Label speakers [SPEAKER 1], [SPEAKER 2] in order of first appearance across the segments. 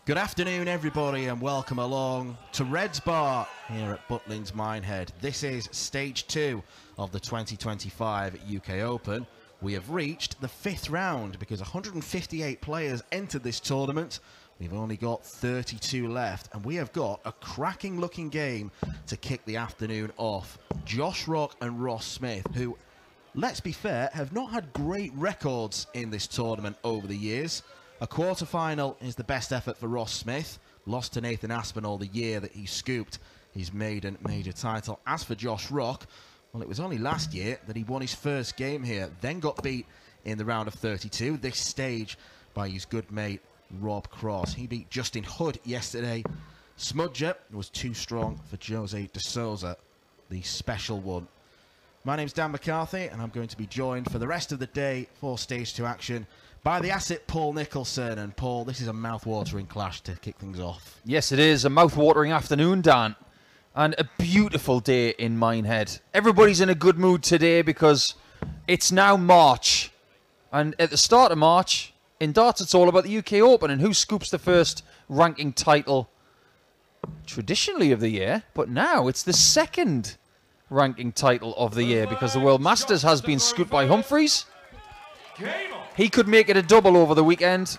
[SPEAKER 1] Good afternoon, everybody, and welcome along to Red's Bar here at Butlins Minehead. This is stage 2 of the 2025 UK Open. We have reached the 5th round because 158 players entered this tournament. We've only got 32 left, and we have got a cracking-looking game to kick the afternoon off. Josh Rock and Ross Smith, who, let's be fair, have not had great records in this tournament over the years. A quarter-final is the best effort for Ross Smith. Lost to Nathan Aspinall the year that he scooped his maiden major title. As for Josh Rock, well, it was only last year that he won his first game here, then got beat in the round of 32, this stage by his good mate Rob Cross. He beat Justin Hood yesterday. Smudger was too strong for Jose de Souza, the special one. My name's Dan McCarthy, and I'm going to be joined for the rest of the day for stage 2 action by the asset Paul Nicholson. And Paul, this is a mouth-watering clash to kick things off.
[SPEAKER 2] Yes, it is a mouth-watering afternoon, Dan, and a beautiful day in Minehead. Everybody's in a good mood today because it's now March, and at the start of March, in darts, it's all about the UK Open and who scoops the first ranking title traditionally of the year, but now it's the second ranking title of the year because the World Masters has been scooped by Humphreys. He could make it a double over the weekend,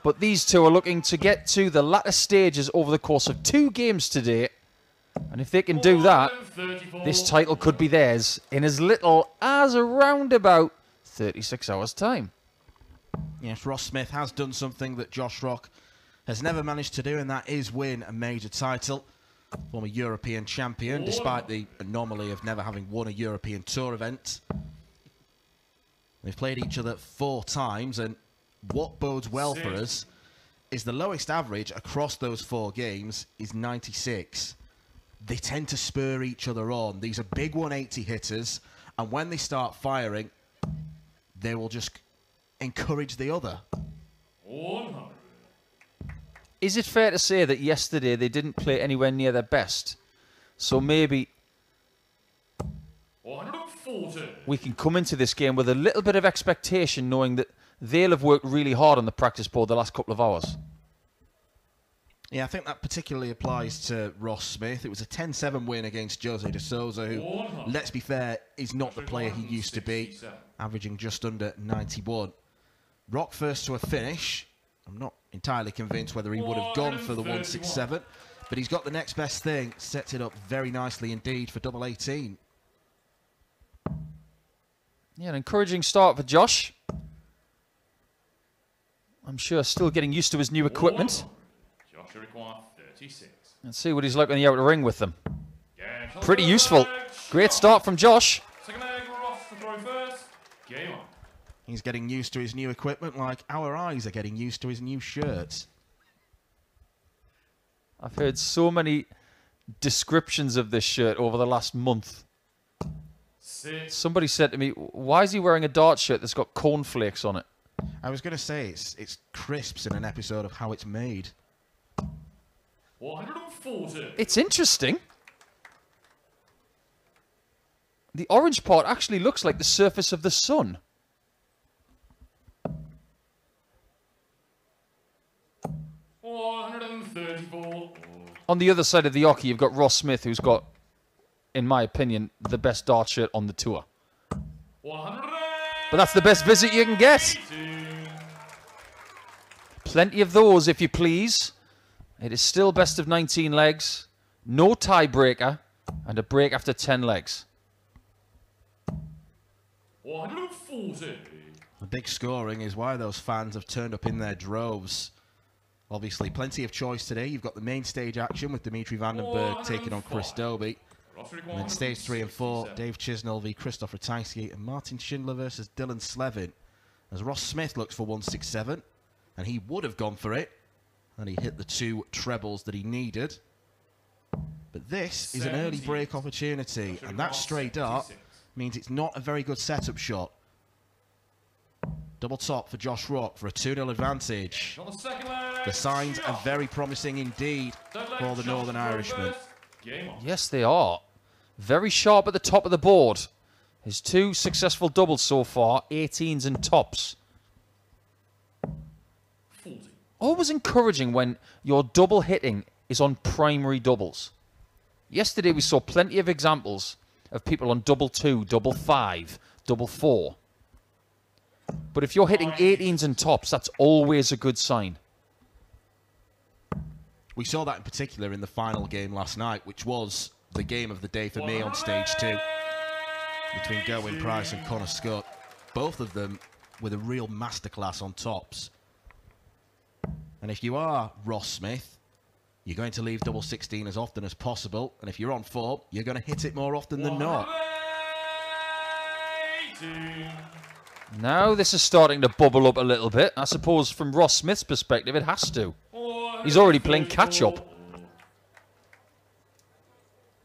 [SPEAKER 2] but these two are looking to get to the latter stages over the course of 2 games today. And if they can do that, this title could be theirs in as little as around about 36 hours' time.
[SPEAKER 1] Yes, Ross Smith has done something that Josh Rock has never managed to do, and that is win a major title. Former European champion, despite the anomaly of never having won a European Tour event. They've played each other 4 times, and what bodes well for us is the lowest average across those 4 games is 96. They tend to spur each other on. These are big 180 hitters, and when they start firing, they will just encourage the other.
[SPEAKER 3] 100.
[SPEAKER 2] Is it fair to say that yesterday they didn't play anywhere near their best? So maybe
[SPEAKER 3] 140.
[SPEAKER 2] We can come into this game with a little bit of expectation, knowing that they'll have worked really hard on the practice board the last couple of hours.
[SPEAKER 1] Yeah, I think that particularly applies to Ross Smith. It was a 10-7 win against Jose de Souza, who, let's be fair, is not the player he used to be, averaging just under 91. Rock first to a finish. I'm not entirely convinced whether he would have gone for the 167, but he's got the next best thing. Sets it up very nicely indeed for double 18.
[SPEAKER 2] Yeah, an encouraging start for Josh. I'm sure still getting used to his new equipment.
[SPEAKER 3] Josh requires 36.
[SPEAKER 2] Let's see what he's like on the outer ring with them. Pretty useful. Great start from Josh.
[SPEAKER 3] Second leg, Ross to throw first. Game on.
[SPEAKER 1] He's getting used to his new equipment like our eyes are getting used to his new shirts.
[SPEAKER 2] I've heard so many descriptions of this shirt over the last month.
[SPEAKER 3] 6.
[SPEAKER 2] Somebody said to me, why is he wearing a dart shirt that's got cornflakes on it?
[SPEAKER 1] I was going to say it's crisps in an episode of How It's Made.
[SPEAKER 3] 140.
[SPEAKER 2] It's interesting. The orange part actually looks like the surface of the sun. On the other side of the hockey, you've got Ross Smith, who's got, in my opinion, the best dart shirt on the tour.
[SPEAKER 3] 100.
[SPEAKER 2] But that's the best visit you can get. Plenty of those, if you please. It is still best of 19 legs, no tiebreaker, and a break after 10 legs.
[SPEAKER 3] 140.
[SPEAKER 1] The big scoring is why those fans have turned up in their droves. Obviously, plenty of choice today. You've got the main stage action with Dimitri Vandenberg taking on Chris Dobie. And then stage 3 and 4, Dave Chisnell v Christoph Ratajski and Martin Schindler versus Dylan Slevin. As Ross Smith looks for 167, and he would have gone for it, and he hit the 2 trebles that he needed. But this is an early break opportunity, and that stray dart means it's not a very good setup shot. Double top for Josh Rock for a 2-0 advantage. The signs are very promising indeed for the Northern Irishman.
[SPEAKER 2] Yes, they are. Very sharp at the top of the board. His 2 successful doubles so far, 18s and tops. always encouraging when your double hitting is on primary doubles. Yesterday we saw plenty of examples of people on double 2, double 5, double 4. But if you're hitting 18s and tops, that's always a good sign.
[SPEAKER 1] We saw that in particular in the final game last night, which was the game of the day for me on stage 2, between Gerwin Price and Connor Scott. Both of them with a real masterclass on tops. And if you are Ross Smith, you're going to leave double 16 as often as possible. And if you're on 4, you're going to hit it more often than not.
[SPEAKER 2] Now this is starting to bubble up a little bit. I suppose from Ross Smith's perspective, it has to. He's already playing catch-up.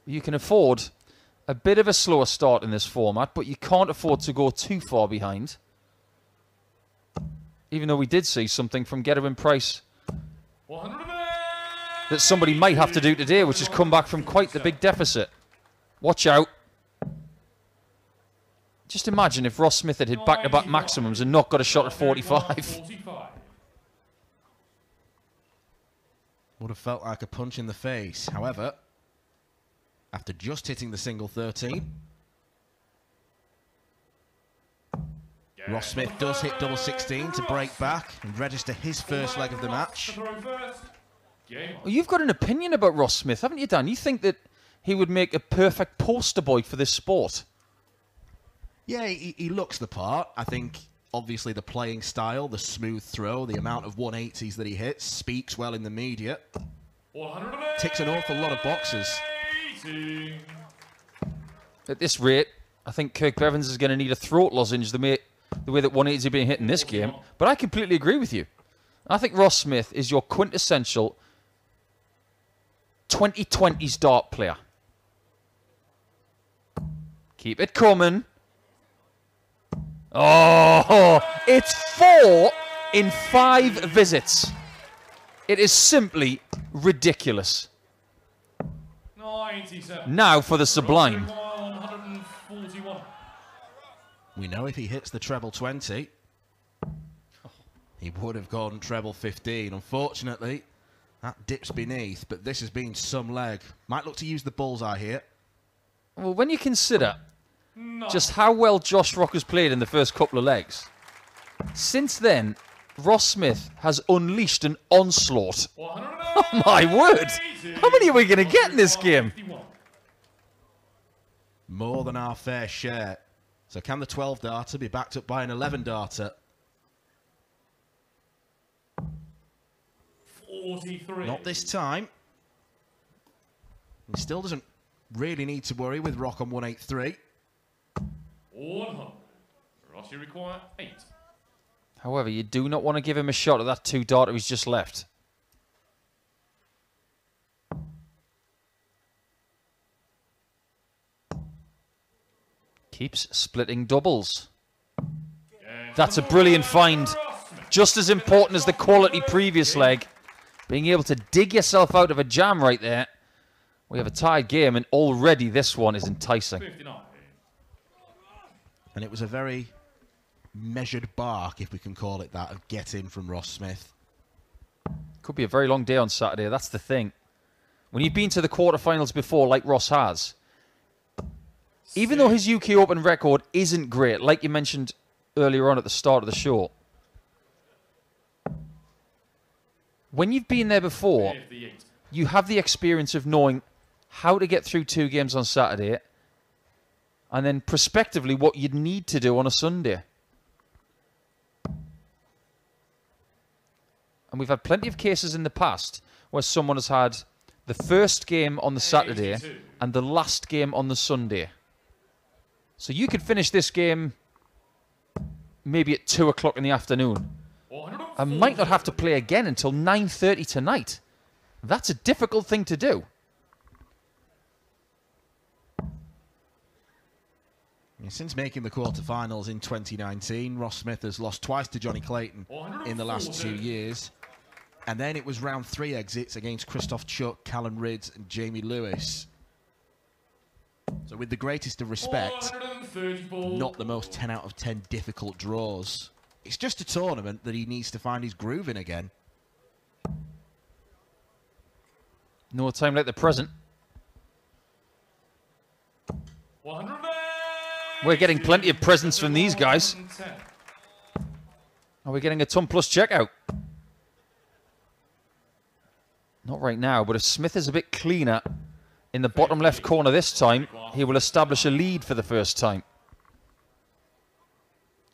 [SPEAKER 2] You can afford a bit of a slower start in this format, but you can't afford to go too far behind. Even though we did see something from Gerwin Price that somebody might have to do today, which has come back from quite the big deficit. Watch out. Just imagine if Ross Smith had hit back-to-back maximums and not got a shot at 45.
[SPEAKER 1] Would have felt like a punch in the face. However, after just hitting the single 13, Ross Smith does hit double 16 to break back and register his first leg of the match.
[SPEAKER 2] Well, you've got an opinion about Ross Smith, haven't you, Dan? You think that he would make a perfect poster boy for this sport?
[SPEAKER 1] Yeah, he looks the part. I think, obviously, the playing style, the smooth throw, the amount of 180s that he hits, speaks well in the media. Ticks an awful lot of boxes.
[SPEAKER 2] At this rate, I think Kirk Bevins is going to need a throat lozenge the way that 180s are being hit in this game. But I completely agree with you. I think Ross Smith is your quintessential 2020s dart player. Keep it coming. Oh, it's 4 in 5 visits. It is simply ridiculous.
[SPEAKER 3] 97.
[SPEAKER 2] Now for the sublime.
[SPEAKER 3] 141.
[SPEAKER 1] We know if he hits the treble 20, he would have gone treble 15. Unfortunately, that dips beneath, but this has been some leg. Might look to use the bullseye here.
[SPEAKER 2] Well, when you consider just how well Josh Rock has played in the first couple of legs, since then, Ross Smith has unleashed an onslaught. Oh my word! How many are we going to get in this game?
[SPEAKER 1] More than our fair share. So can the 12 darter be backed up by an 11 darter?
[SPEAKER 3] 43.
[SPEAKER 1] Not this time. He still doesn't really need to worry with Rock on 183.
[SPEAKER 3] 100. Ross, you require 8.
[SPEAKER 2] However, you do not want to give him a shot at that 2 darter he's just left. Keeps splitting doubles. That's a brilliant find. Just as important as the quality previous leg. Being able to dig yourself out of a jam right there. We have a tied game, and already this one is enticing.
[SPEAKER 3] 59.
[SPEAKER 1] And it was a very measured bark, if we can call it that, of get in from Ross Smith.
[SPEAKER 2] Could be a very long day on Saturday, that's the thing. When you've been to the quarterfinals before, like Ross has, even though his UK Open record isn't great, like you mentioned earlier on at the start of the show, when you've been there before,
[SPEAKER 3] 58.
[SPEAKER 2] you have the experience of knowing how to get through 2 games on Saturday, and then prospectively what you'd need to do on a Sunday. And we've had plenty of cases in the past where someone has had the first game on the Saturday
[SPEAKER 3] 82.
[SPEAKER 2] and the last game on the Sunday. So you could finish this game maybe at 2 o'clock in the afternoon and might not have to play again until 9:30 tonight. That's a difficult thing to do.
[SPEAKER 1] Since making the quarterfinals in 2019, Ross Smith has lost twice to Johnny Clayton in the last 2 years. And then it was round 3 exits against Christoph Chuck, Callum Ridds and Jamie Lewis. So with the greatest of respect, not the most 10 out of 10 difficult draws. It's just a tournament that he needs to find his groove in again.
[SPEAKER 2] No time like the present.
[SPEAKER 3] 100.
[SPEAKER 2] We're getting plenty of presents from these guys. Are we getting a ton plus checkout? Not right now, but if Smith is a bit cleaner in the bottom left corner this time, he will establish a lead for the first time.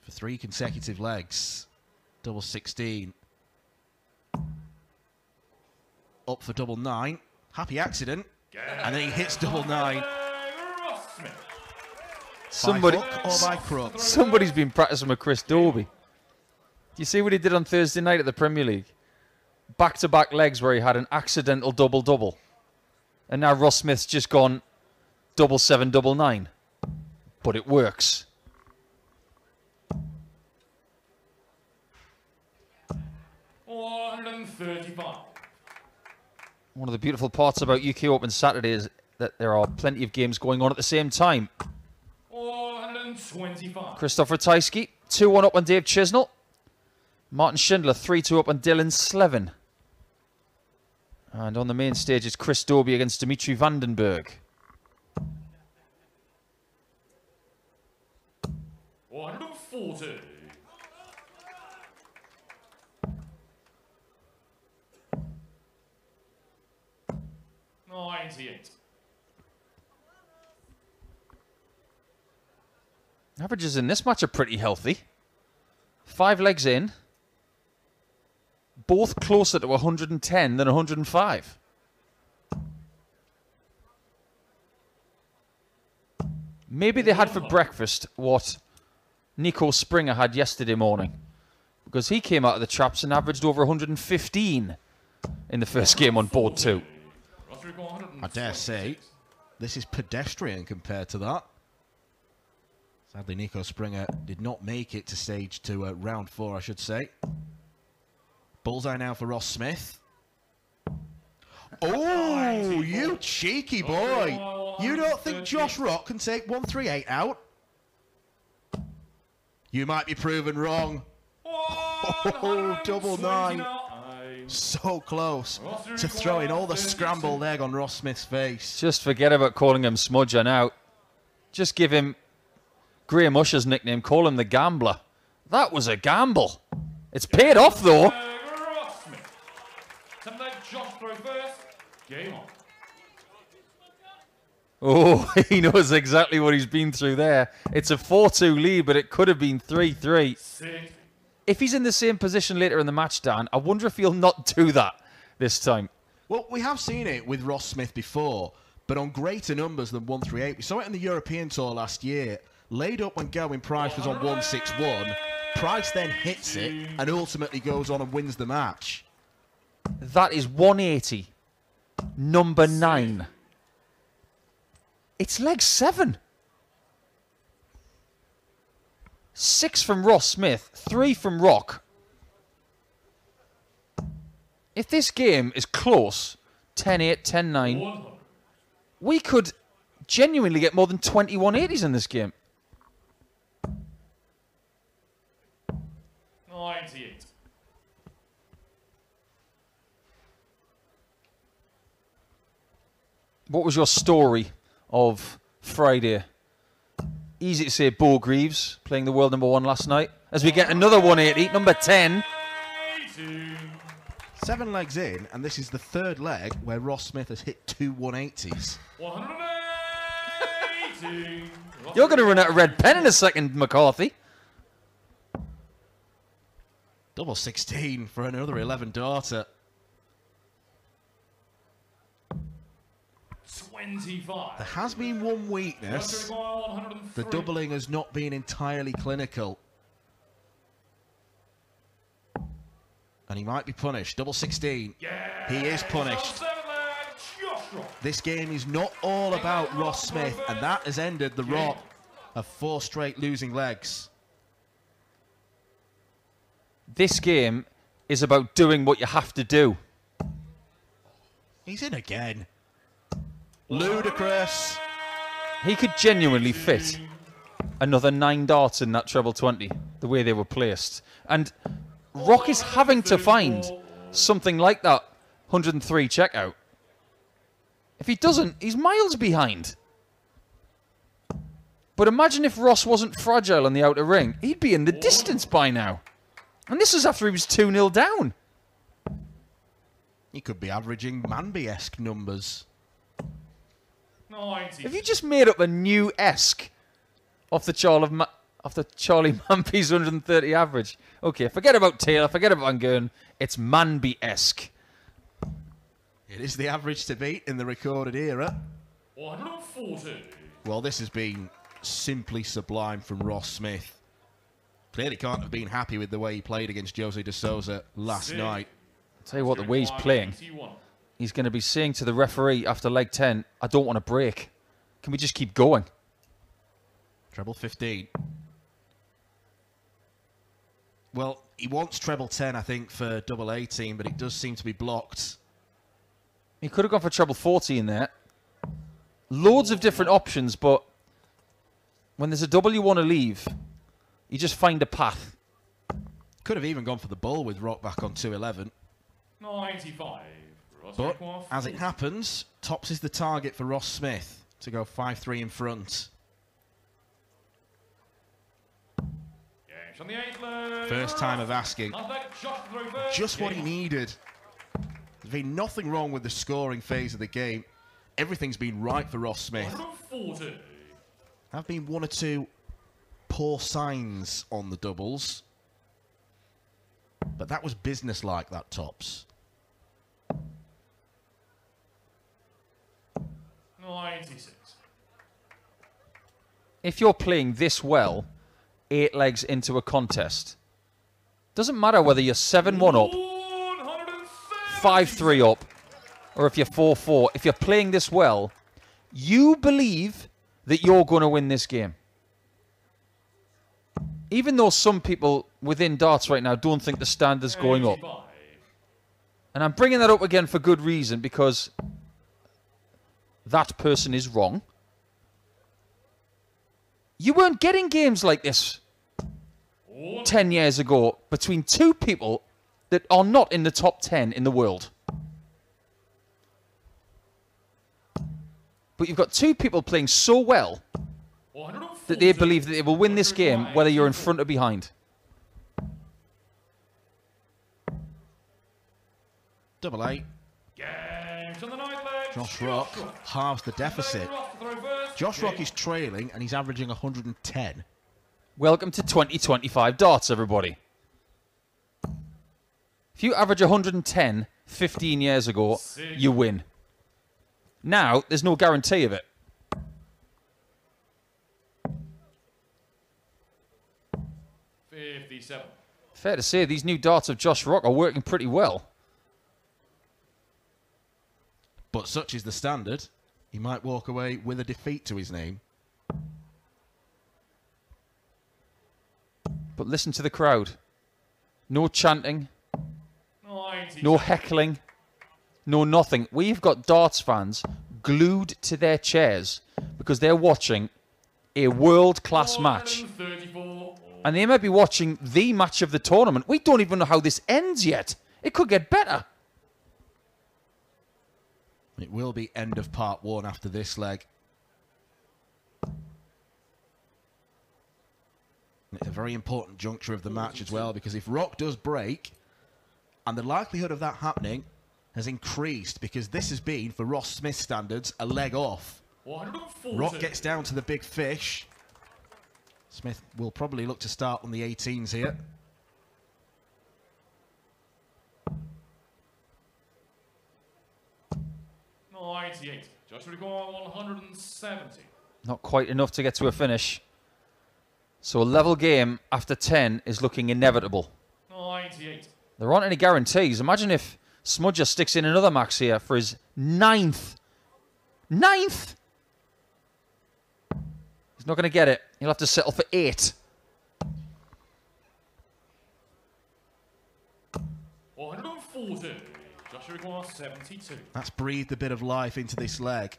[SPEAKER 1] For 3 consecutive legs. Double 16. Up for double 9. Happy accident. And then he hits double 9.
[SPEAKER 2] Somebody,
[SPEAKER 1] by hook or by crook?
[SPEAKER 2] Somebody's been practicing with Chris Dobie. Do you see what he did on Thursday night at the Premier League? Back-to-back legs where he had an accidental double-double. And now Ross Smith's just gone double 7, double 9. But it works.
[SPEAKER 3] $135.
[SPEAKER 2] One of the beautiful parts about UK Open Saturday is that there are plenty of games going on at the same time.
[SPEAKER 3] 125.
[SPEAKER 2] Christopher Tysky, 2-1 up on Dave Chisnell. Martin Schindler, 3-2 up on Dylan Slevin. And on the main stage is Chris Dobie against Dimitri Vandenberg.
[SPEAKER 3] 140. $98.
[SPEAKER 2] Averages in this match are pretty healthy. 5 legs in. Both closer to 110 than 105. Maybe they had for breakfast what Nico Springer had yesterday morning. Because he came out of the traps and averaged over 115 in the first game on board 2.
[SPEAKER 1] I dare say, this is pedestrian compared to that. Sadly, Nico Springer did not make it to stage 2, round 4, I should say. Bullseye now for Ross Smith. Oh, you cheeky boy. You don't think Josh Rock can take 138 out? You might be proven wrong. Oh, double 9. So close to throwing all the scrambled egg on Ross Smith's face.
[SPEAKER 2] Just forget about calling him Smudger now. Just give him Graham Usher's nickname. Call him the Gambler. That was a gamble. It's paid off, though. Oh, he knows exactly what he's been through there. It's a 4-2 lead, but it could have been 3-3. If he's in the same position later in the match, Dan, I wonder if he'll not do that this time.
[SPEAKER 1] Well, we have seen it with Ross Smith before, but on greater numbers than 138. We saw it in the European Tour last year. Laid up when Gerwyn Price was on 161. Price then hits it and ultimately goes on and wins the match.
[SPEAKER 2] That is 180. Number 9. It's leg 7. 6 from Ross Smith, 3 from Rock. If this game is close, 10-8, 10-9, we could genuinely get more than 20 180s in this game.
[SPEAKER 3] 98.
[SPEAKER 2] What was your story of Friday? Easy to say Bo Greaves playing the world number 1 last night. As we get another 180, number 10.
[SPEAKER 1] 7 legs in, and this is the 3rd leg where Ross Smith has hit 2 180s.
[SPEAKER 3] 180.
[SPEAKER 2] You're going to run out of red pen in a second, McCarthy.
[SPEAKER 1] Double 16 for another 11 daughter.
[SPEAKER 3] 25.
[SPEAKER 1] There has been one weakness. The doubling has not been entirely clinical. And he might be punished. Double 16.
[SPEAKER 3] Yeah.
[SPEAKER 1] He is punished. This game is not all about Ross Smith, and that has ended the rot of 4 straight losing legs.
[SPEAKER 2] This game is about doing what you have to do.
[SPEAKER 1] He's in again. Ludicrous.
[SPEAKER 2] He could genuinely fit another 9 darts in that treble 20, the way they were placed. And Rock is having to find something like that 103 checkout. If he doesn't, he's miles behind. But imagine if Ross wasn't fragile on the outer ring. He'd be in the distance by now. And this was after he was 2-0 down.
[SPEAKER 1] He could be averaging Manby-esque numbers.
[SPEAKER 3] 90.
[SPEAKER 2] Have you just made up a new esque off the Charlie Manby's 130 average? Okay, forget about Taylor, forget about Van Gern. It's Manby-esque.
[SPEAKER 1] It is the average to beat in the recorded era.
[SPEAKER 3] 140.
[SPEAKER 1] Well, this has been simply sublime from Ross Smith. Clearly can't have been happy with the way he played against Jose de Souza last night.
[SPEAKER 2] I'll tell you what, the way he's playing, he's going to be saying to the referee after leg 10, I don't want to break. Can we just keep going?
[SPEAKER 1] Treble 15. Well, he wants treble 10, I think, for double 18, but it does seem to be blocked.
[SPEAKER 2] He could have gone for treble 40 in there. Loads of different options, but when there's a double you want to leave, you just find a path.
[SPEAKER 1] Could have even gone for the bull with Rock back on 211.
[SPEAKER 3] 95.
[SPEAKER 1] But, as it happens, tops is the target for Ross Smith to go 5-3 in front. First time of asking. Just what he needed. There's been nothing wrong with the scoring phase of the game. Everything's been right for Ross Smith.
[SPEAKER 3] 140.
[SPEAKER 1] Have been one or two poor signs on the doubles. But that was business-like, that tops.
[SPEAKER 3] 96.
[SPEAKER 2] If you're playing this well, 8 legs into a contest, doesn't matter whether you're 7-1 up, 5-3 up, or if you're 4-4. If you're playing this well, you believe that you're going to win this game. Even though some people within darts right now don't think the standard's going up. And I'm bringing that up again for good reason, because that person is wrong. You weren't getting games like this 10 years ago between two people that are not in the top 10 in the world. But you've got two people playing so well that they believe that they will win this game whether you're in front or behind.
[SPEAKER 1] Double 8. Josh Rock halves the deficit. Josh Rock is trailing and he's averaging 110.
[SPEAKER 2] Welcome to 2025 darts, everybody. If you average 110 15 years ago, you win. Now, there's no guarantee of it. Fair to say, these new darts of Josh Rock are working pretty well.
[SPEAKER 1] But such is the standard, he might walk away with a defeat to his name.
[SPEAKER 2] But listen to the crowd. No chanting. No heckling. No nothing. We've got darts fans glued to their chairs because they're watching a world-class match. And they might be watching the match of the tournament. We don't even know how this ends yet. It could get better.
[SPEAKER 1] It will be end of part 1 after this leg. It's a very important juncture of the match as well, because if Rock does break, and the likelihood of that happening has increased, because this has been, for Ross Smith standards, a leg off. Rock gets down to the big fish. Smith will probably look to start on the 18s here.
[SPEAKER 3] Just record 170.
[SPEAKER 2] Not quite enough to get to a finish. So a level game after 10 is looking inevitable.
[SPEAKER 3] 98.
[SPEAKER 2] There aren't any guarantees. Imagine if Smudger sticks in another max here for his 9th. 9th! He's not going to get it. He'll have to settle for 8.
[SPEAKER 3] 140. Just record 72.
[SPEAKER 1] That's breathed a bit of life into this leg.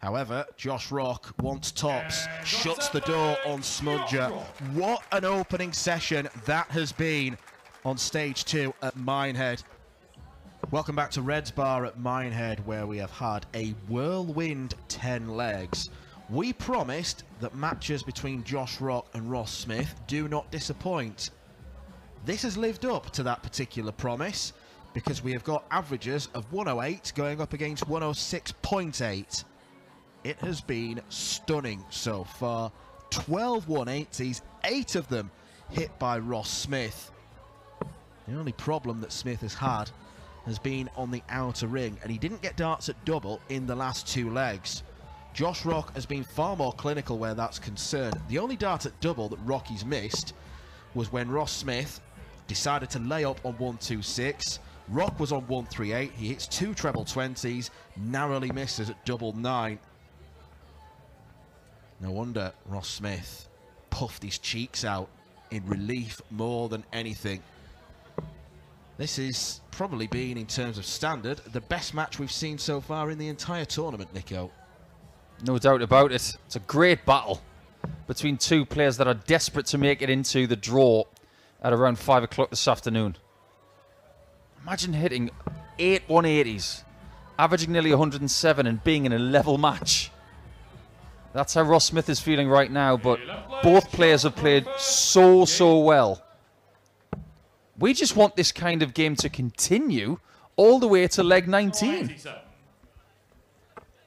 [SPEAKER 1] However, Josh Rock wants tops, shuts the door on Smudger. What an opening session that has been on stage 2 at Minehead. Welcome back to Red's Bar at Minehead, where we have had a whirlwind 10 legs. We promised that matches between Josh Rock and Ross Smith do not disappoint. This has lived up to that particular promise, because we have got averages of 108 going up against 106.8. It has been stunning so far. 12 180s, 8 of them hit by Ross Smith. The only problem that Smith has had has been on the outer ring, and he didn't get darts at double in the last 2 legs. Josh Rock has been far more clinical where that's concerned. The only dart at double that Rocky's missed was when Ross Smith decided to lay up on 126. Rock was on 138. He hits 2 treble 20s, narrowly misses at double 9. No wonder Ross Smith puffed his cheeks out in relief more than anything. This is probably been, in terms of standard, the best match we've seen so far in the entire tournament, Nico.
[SPEAKER 2] No doubt about it. It's a great battle between 2 players that are desperate to make it into the draw at around 5 o'clock this afternoon. Imagine hitting 8 180s, averaging nearly 107 and being in a level match. That's how Ross Smith is feeling right now, but both players have played so well. We just want this kind of game to continue all the way to leg 19.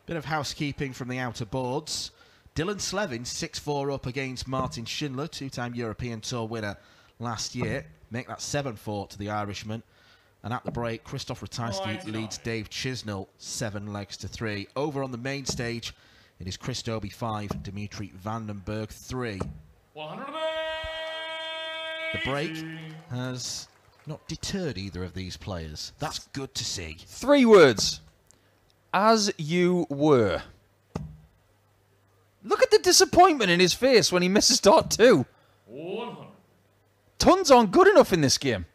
[SPEAKER 1] Bit of housekeeping from the outer boards. Dylan Slevin 6-4 up against Martin Schindler, 2-time European Tour winner last year. Make that 7-4 to the Irishman. And at the break, Christoph Ratajski leads Dave Chisnell 7 legs to 3. Over on the main stage, it is Chris Dobie 5, Dimitri Vandenberg 3. The break has not deterred either of these players. That's good to see.
[SPEAKER 2] 3 words. As you were. Look at the disappointment in his face when he misses dart 2.
[SPEAKER 3] 100.
[SPEAKER 2] Tons aren't good enough in this game.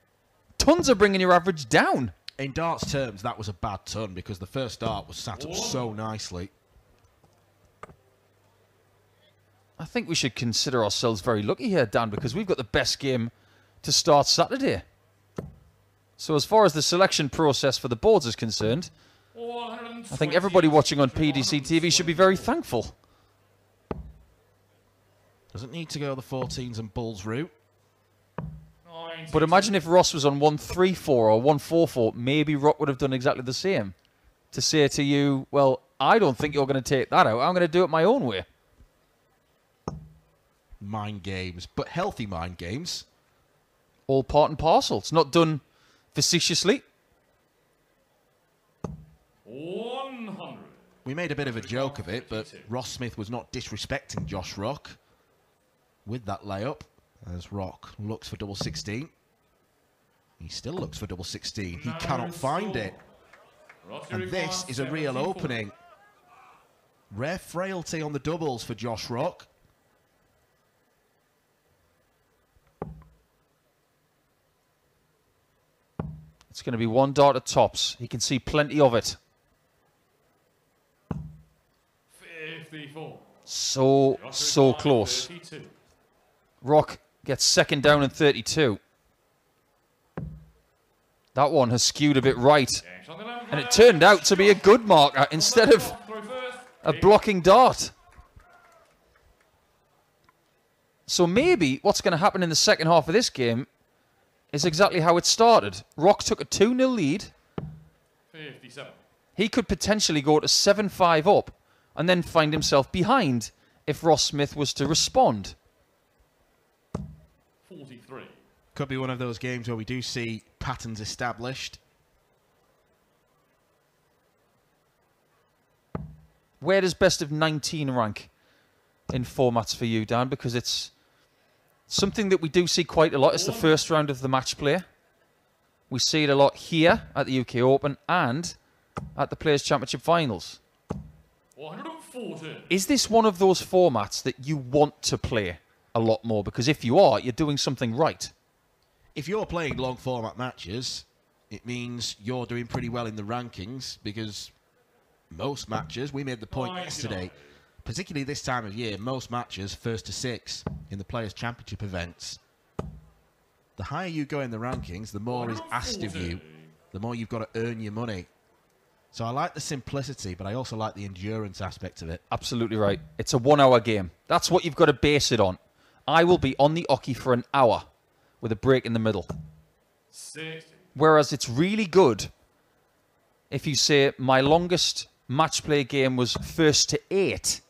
[SPEAKER 2] Tons are bringing your average down.
[SPEAKER 1] In darts terms, that was a bad ton because the first dart was sat up so nicely.
[SPEAKER 2] I think we should consider ourselves very lucky here, Dan, because we've got the best game to start Saturday. So as far as the selection process for the boards is concerned, I think everybody watching on PDC TV should be very thankful.
[SPEAKER 1] Doesn't need to go the 14s and bulls route.
[SPEAKER 2] But imagine if Ross was on 134 or 144, maybe Rock would have done exactly the same. To say to you, well, I don't think you're going to take that out. I'm going to do it my own way.
[SPEAKER 1] Mind games, but healthy mind games.
[SPEAKER 2] All part and parcel. It's not done facetiously.
[SPEAKER 3] 100.
[SPEAKER 1] We made a bit of a joke of it, but Ross Smith was not disrespecting Josh Rock with that layup, as Rock looks for double 16. He still looks for double 16. He cannot find it. And this is a real opening. Rare frailty on the doubles for Josh Rock.
[SPEAKER 2] It's going to be 1 dart at tops. He can see plenty of it.
[SPEAKER 3] 54.
[SPEAKER 2] So close.
[SPEAKER 3] 32.
[SPEAKER 2] Rock gets second down and 32. That one has skewed a bit right. And it turned out to be a good marker instead of a blocking dart. So maybe what's going to happen in the second half of this game is exactly how it started. Rock took a 2-0 lead.
[SPEAKER 3] 57.
[SPEAKER 2] He could potentially go to 7-5 up and then find himself behind if Ross Smith was to respond.
[SPEAKER 3] 43.
[SPEAKER 1] Could be one of those games where we do see patterns established.
[SPEAKER 2] Where does best of 19 rank in formats for you, Dan? Because it's something that we do see quite a lot. It's the first round of the match play. We see it a lot here at the UK Open and at the Players' Championship Finals.
[SPEAKER 3] 140.
[SPEAKER 2] Is this one of those formats that you want to play a lot more? Because if you are, you're doing something right.
[SPEAKER 1] If you're playing long format matches, it means you're doing pretty well in the rankings, because most matches, we made the point yesterday, particularly this time of year, most matches 1st to 6 in the Players' Championship events. The higher you go in the rankings, the more is asked of you the more you've got to earn your money. So I like the simplicity, but I also like the endurance aspect of it.
[SPEAKER 2] Absolutely right. It's a 1 hour game. That's what you've got to base it on. I will be on the oche for an hour with a break in the middle.
[SPEAKER 3] 60.
[SPEAKER 2] Whereas it's really good if you say my longest match play game was first to 8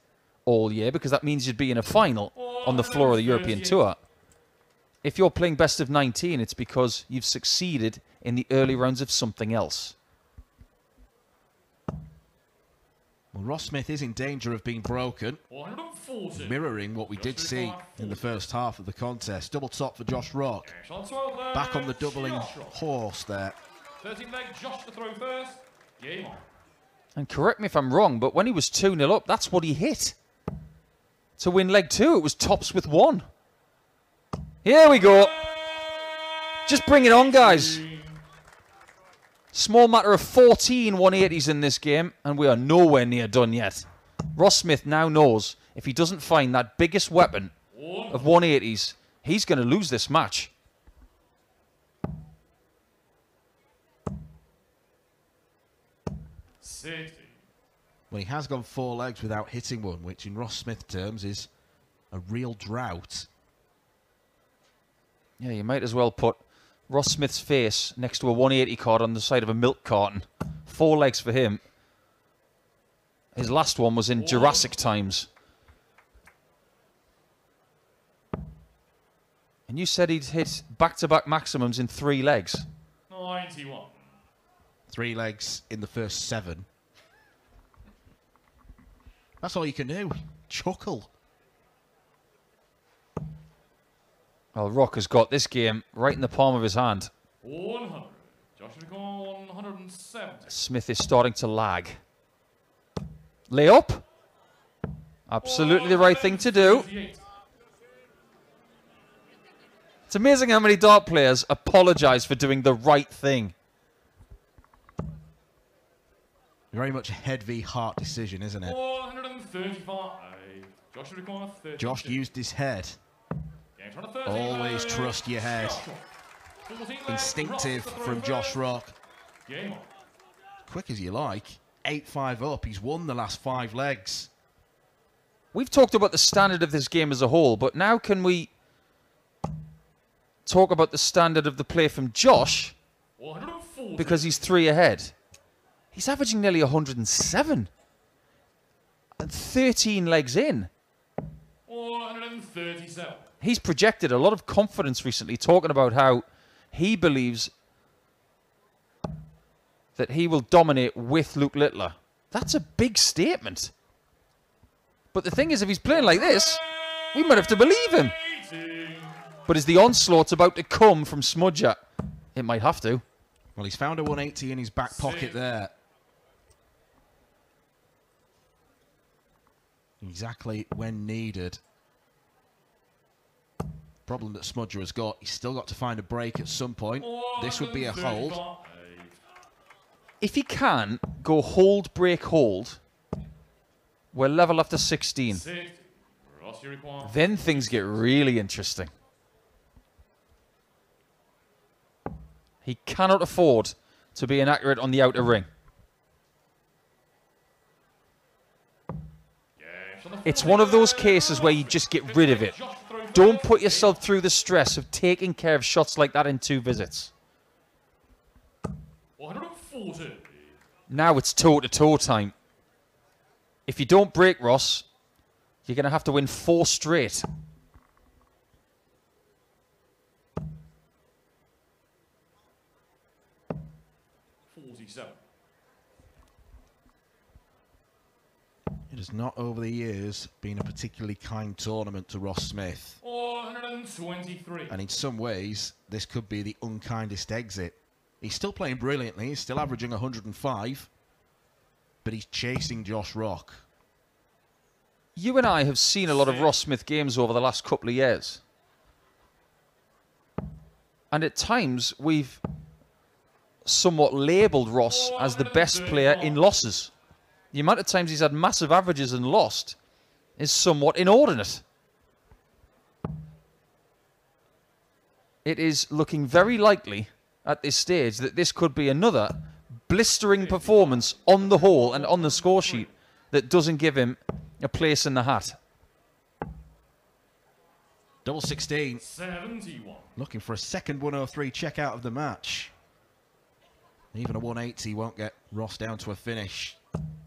[SPEAKER 2] all year, because that means you'd be in a final on the floor of the European Tour. If you're playing best of 19, it's because you've succeeded in the early rounds of something else.
[SPEAKER 1] Well, Ross Smith is in danger of being broken,
[SPEAKER 3] 140.
[SPEAKER 1] mirroring what we did see in the first half of the contest. Double top for Josh Rock. Back on the doubling horse there.
[SPEAKER 3] 13 leg, Josh to throw first. Game on.
[SPEAKER 2] And correct me if I'm wrong, but when he was 2-0 up, that's what he hit. To win leg 2, it was tops with 1. Here we go. Just bring it on, guys. Small matter of 14 180s in this game, and we are nowhere near done yet. Ross Smith now knows if he doesn't find that biggest weapon of 180s, he's going to lose this match.
[SPEAKER 1] Well, he has gone 4 legs without hitting one, which in Ross Smith terms is a real drought.
[SPEAKER 2] Yeah, you might as well put Ross Smith's face next to a 180 card on the side of a milk carton. 4 legs for him. His last one was in Jurassic times. And you said he'd hit back-to-back maximums in 3 legs.
[SPEAKER 3] 91.
[SPEAKER 1] 3 legs in the first 7. That's all you can do. Chuckle.
[SPEAKER 2] Well, Rock has got this game right in the palm of his hand.
[SPEAKER 3] 100. Josh to call 170.
[SPEAKER 2] Smith is starting to lag. Lay up. Absolutely the right thing to do.
[SPEAKER 3] 38.
[SPEAKER 2] It's amazing how many dart players apologise for doing the right thing.
[SPEAKER 1] Very much a head v heart decision, isn't it?
[SPEAKER 3] 135. Josh to call 30.
[SPEAKER 1] Josh used his head. Always trust your head. Instinctive from Josh Rock. Quick as you like. 8-5 up. He's won the last 5 legs.
[SPEAKER 2] We've talked about the standard of this game as a whole, but now can we talk about the standard of the play from Josh? Because he's 3 ahead. He's averaging nearly 107. And 13 legs in.
[SPEAKER 3] 137.
[SPEAKER 2] He's projected a lot of confidence recently, talking about how he believes that he will dominate with Luke Littler. That's a big statement. But the thing is, if he's playing like this, we might have to believe him. But is the onslaught about to come from Smudger? It might have to.
[SPEAKER 1] Well, he's found a 180 in his back pocket there. Exactly when needed. Problem that Smudger has got, he's still got to find a break at some point. This would be a hold.
[SPEAKER 2] If he can go hold, break, hold, we're level after 16. Then things get really interesting. He cannot afford to be inaccurate on the outer ring. It's one of those cases where you just get rid of it. Don't put yourself through the stress of taking care of shots like that in 2 visits.
[SPEAKER 3] 140.
[SPEAKER 2] Now it's toe-to-toe time. If you don't break Ross, you're going to have to win 4 straight.
[SPEAKER 1] It has not, over the years, been a particularly kind tournament to Ross Smith.
[SPEAKER 3] 123.
[SPEAKER 1] And in some ways, this could be the unkindest exit. He's still playing brilliantly. He's still averaging 105. But he's chasing Josh Rock.
[SPEAKER 2] You and I have seen a lot of Ross Smith games over the last couple of years. And at times, we've somewhat labelled Ross as the best player in losses. The amount of times he's had massive averages and lost is somewhat inordinate. It is looking very likely at this stage that this could be another blistering performance on the whole and on the score sheet that doesn't give him a place in the hat.
[SPEAKER 1] Double 16.
[SPEAKER 3] 71.
[SPEAKER 1] Looking for a second 103 check out of the match. Even a 180 won't get Ross down to a finish.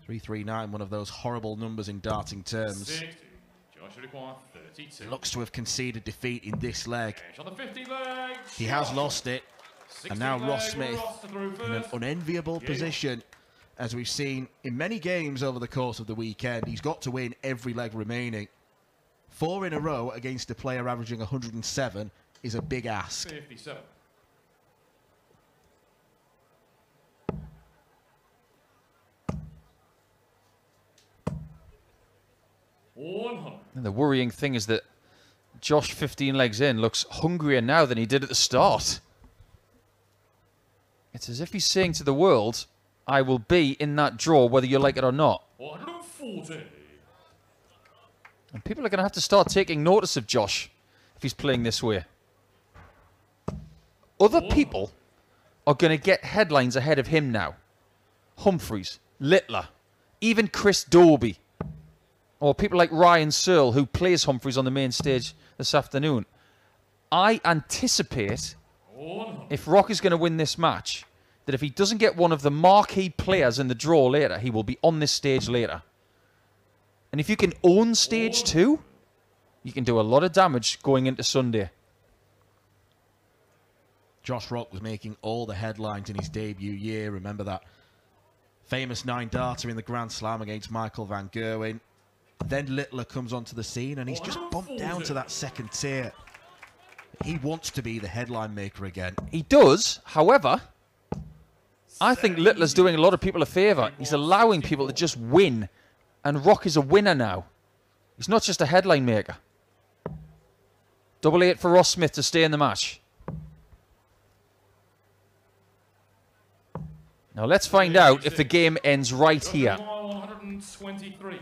[SPEAKER 1] 339, one of those horrible numbers in darting terms.
[SPEAKER 3] 60. Josh require 32.
[SPEAKER 1] Looks to have conceded defeat in this leg.
[SPEAKER 3] Finish on the 50 leg.
[SPEAKER 1] He has lost it.
[SPEAKER 3] 60
[SPEAKER 1] And now
[SPEAKER 3] leg,
[SPEAKER 1] Ross Smith
[SPEAKER 3] to through
[SPEAKER 1] in an
[SPEAKER 3] first.
[SPEAKER 1] unenviable position, as we've seen in many games over the course of the weekend. He's got to win every leg remaining. 4 in a row against a player averaging 107 is a big ask.
[SPEAKER 3] 57.
[SPEAKER 2] And the worrying thing is that Josh, 15 legs in, looks hungrier now than he did at the start. It's as if he's saying to the world, I will be in that draw whether you like it or not.
[SPEAKER 3] 140.
[SPEAKER 2] And people are going to have to start taking notice of Josh if he's playing this way. Other people are going to get headlines ahead of him now. Humphreys, Littler, even Chris Dobie. Or people like Ryan Searle, who plays Humphreys on the main stage this afternoon. I anticipate, if Rock is going to win this match, that if he doesn't get one of the marquee players in the draw later, he will be on this stage later. And if you can own stage 2, you can do a lot of damage going into Sunday.
[SPEAKER 1] Josh Rock was making all the headlines in his debut year. Remember that famous 9-darter in the Grand Slam against Michael van Gerwen. Then Littler comes onto the scene and he's just bumped down to that second tier. He wants to be the headline maker again.
[SPEAKER 2] He does, however, I think Littler's doing a lot of people a favour. He's allowing people to just win. And Rock is a winner now. He's not just a headline maker. 88 for Ross Smith to stay in the match. Now let's find out if the game ends right here.
[SPEAKER 3] 123.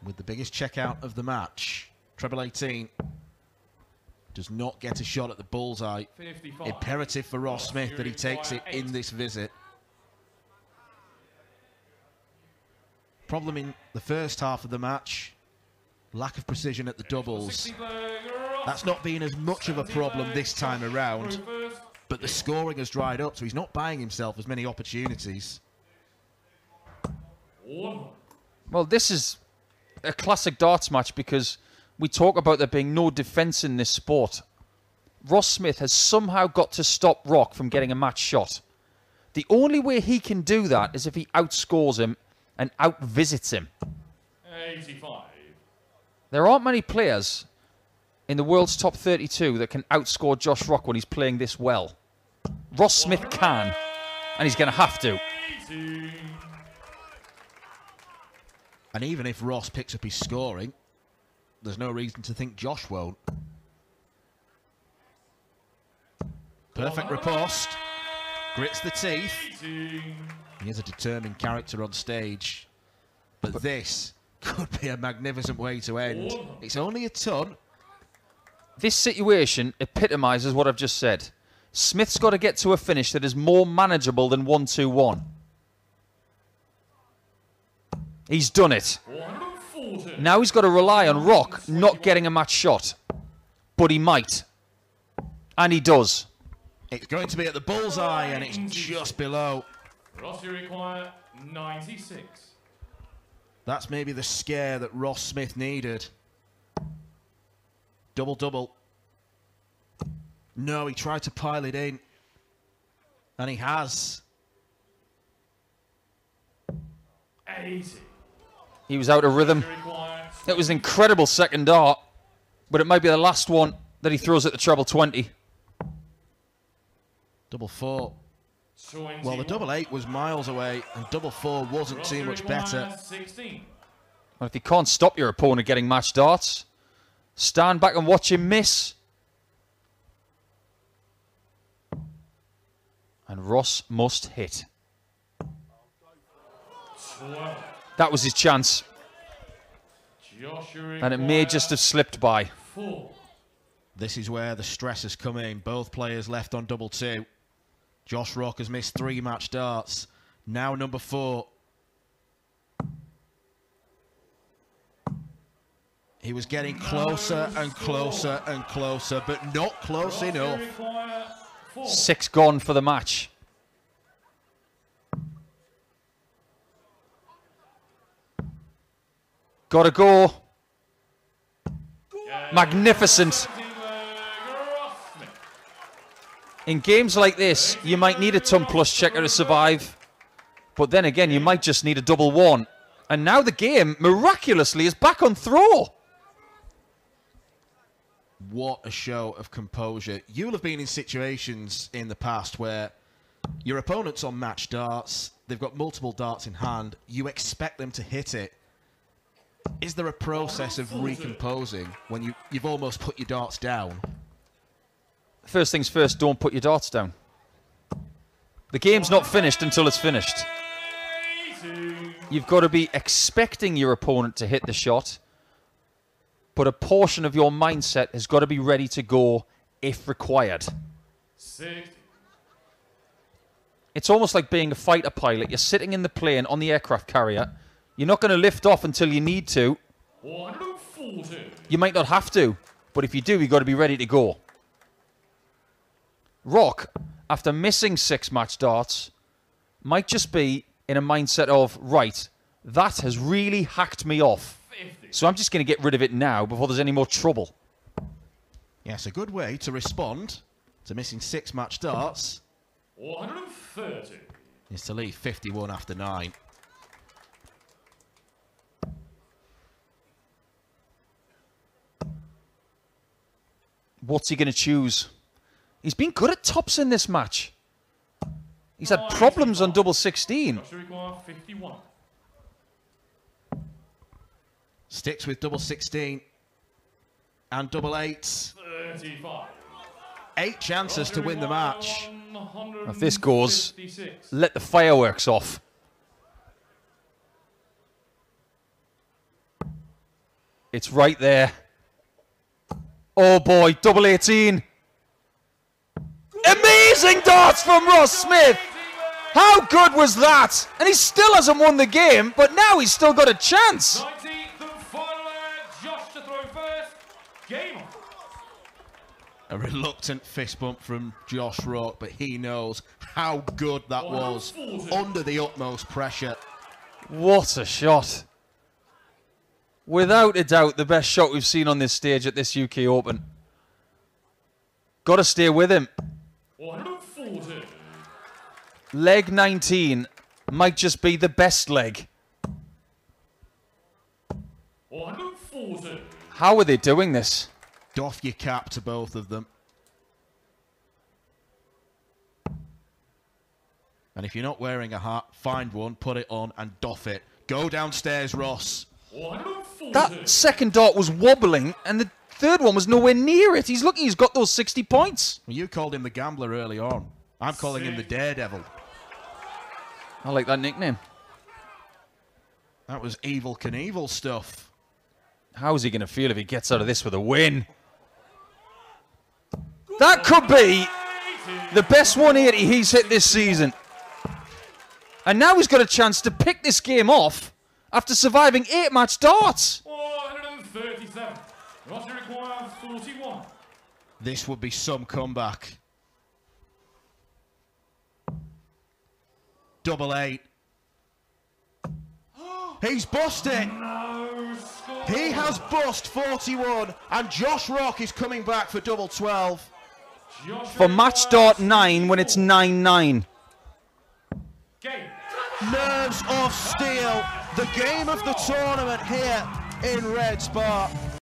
[SPEAKER 1] With the biggest checkout of the match, treble 18 does not get a shot at the bullseye.
[SPEAKER 3] 55.
[SPEAKER 1] Imperative for Ross Smith that he takes it in this visit. Problem in the first half of the match, lack of precision at the doubles. That's not been as much of a problem this time around, but the scoring has dried up, so he's not buying himself as many opportunities.
[SPEAKER 2] Well, this is a classic darts match because we talk about there being no defence in this sport. Ross Smith has somehow got to stop Rock from getting a match shot. The only way he can do that is if he outscores him and outvisits him.
[SPEAKER 3] 85.
[SPEAKER 2] There aren't many players in the world's top 32 that can outscore Josh Rock when he's playing this well. Ross Smith can, and he's going to have to.
[SPEAKER 3] 80.
[SPEAKER 1] And even if Ross picks up his scoring, there's no reason to think Josh won't. Perfect riposte. Grits the teeth.
[SPEAKER 3] 80.
[SPEAKER 1] He is a determined character on stage. But this could be a magnificent way to end. It's only a ton.
[SPEAKER 2] This situation epitomises what I've just said. Smith's got to get to a finish that is more manageable than 1-2-1. He's done it.
[SPEAKER 3] 140.
[SPEAKER 2] Now he's got to rely on Rock not getting a match shot. But he might. And he does.
[SPEAKER 1] It's going to be at the bullseye and it's just below.
[SPEAKER 3] Ross, you require 96.
[SPEAKER 1] That's maybe the scare that Ross Smith needed. Double-double. No, he tried to pile it in. And he has.
[SPEAKER 3] 80.
[SPEAKER 2] He was out of rhythm. It was an incredible second dart. But it might be the last one that he throws at the treble 20.
[SPEAKER 1] Double 4. Well, the double 8 was miles away, and double 4 wasn't too much better.
[SPEAKER 3] 16.
[SPEAKER 2] Well, if you can't stop your opponent getting match darts, stand back and watch him miss. And Ross must hit.
[SPEAKER 3] 12.
[SPEAKER 2] That was his chance.
[SPEAKER 3] Josh, you
[SPEAKER 2] And it may just have slipped by.
[SPEAKER 3] 4.
[SPEAKER 1] This is where the stress has come in. Both players left on double 2. Josh Rock has missed 3 match darts. Now number 4. He was getting closer and closer and closer, but not close enough.
[SPEAKER 2] 6 gone for the match. Gotta go. Magnificent. In games like this, you might need a ton plus checker to survive. But then again, you might just need a double 1. And now the game, miraculously, is back on throw.
[SPEAKER 1] What a show of composure. You'll have been in situations in the past where your opponent's on match darts, they've got multiple darts in hand, you expect them to hit it. Is there a process of recomposing when you've almost put your darts down?
[SPEAKER 2] First things first, don't put your darts down. The game's not finished until it's finished. You've got to be expecting your opponent to hit the shot, but a portion of your mindset has got to be ready to go if required. It's almost like being a fighter pilot. You're sitting in the plane on the aircraft carrier. You're not going to lift off until you need to. You might not have to, but if you do, you've got to be ready to go. Rock, after missing 6 match darts, might just be in a mindset of, right, that has really hacked me off. So I'm just going to get rid of it now before there's any more trouble.
[SPEAKER 1] Yes, a good way to respond to missing 6 match darts
[SPEAKER 3] 130
[SPEAKER 1] is to leave 51 after 9.
[SPEAKER 2] What's he going to choose? He's been good at tops in this match. He's had problems on double 16.
[SPEAKER 3] 51.
[SPEAKER 1] Sticks with double 16 and double 8s.
[SPEAKER 3] 35.
[SPEAKER 1] 8 chances to win the match.
[SPEAKER 2] If this goes, let the fireworks off. It's right there. Oh boy, double 18. Amazing darts from Ross Smith. How good was that? And he still hasn't won the game, but now he's still got a chance.
[SPEAKER 3] 90, the final Josh to throw first. Game on.
[SPEAKER 1] A reluctant fist bump from Josh Rock, but he knows how good that was under the utmost pressure.
[SPEAKER 2] What a shot. Without a doubt, the best shot we've seen on this stage at this UK Open. Got to stay with him.
[SPEAKER 3] 140.
[SPEAKER 2] Leg 19 might just be the best leg.
[SPEAKER 3] 140.
[SPEAKER 2] How are they doing this?
[SPEAKER 1] Doff your cap to both of them. And if you're not wearing a hat, find one, put it on, and doff it. Go downstairs, Ross.
[SPEAKER 3] 140.
[SPEAKER 2] That second dart was wobbling, and the third one was nowhere near it. He's lucky he's got those 60 points.
[SPEAKER 1] Well, you called him the gambler early on. I'm calling him the daredevil.
[SPEAKER 2] I like that nickname.
[SPEAKER 1] That was Evel Knievel stuff.
[SPEAKER 2] How is he going to feel if he gets out of this with a win? That could be the best 180 he's hit this season. And now he's got a chance to pick this game off after surviving 8 match darts.
[SPEAKER 3] 137. Roster requires 41.
[SPEAKER 1] This would be some comeback. Double 8. He's bust it.
[SPEAKER 3] No score.
[SPEAKER 1] He has bust 41, and Josh Rock is coming back for double 12.
[SPEAKER 2] For match dart 9 when it's 9-9.
[SPEAKER 3] Game.
[SPEAKER 1] Nerves of steel. The game of the tournament here in Red Spot.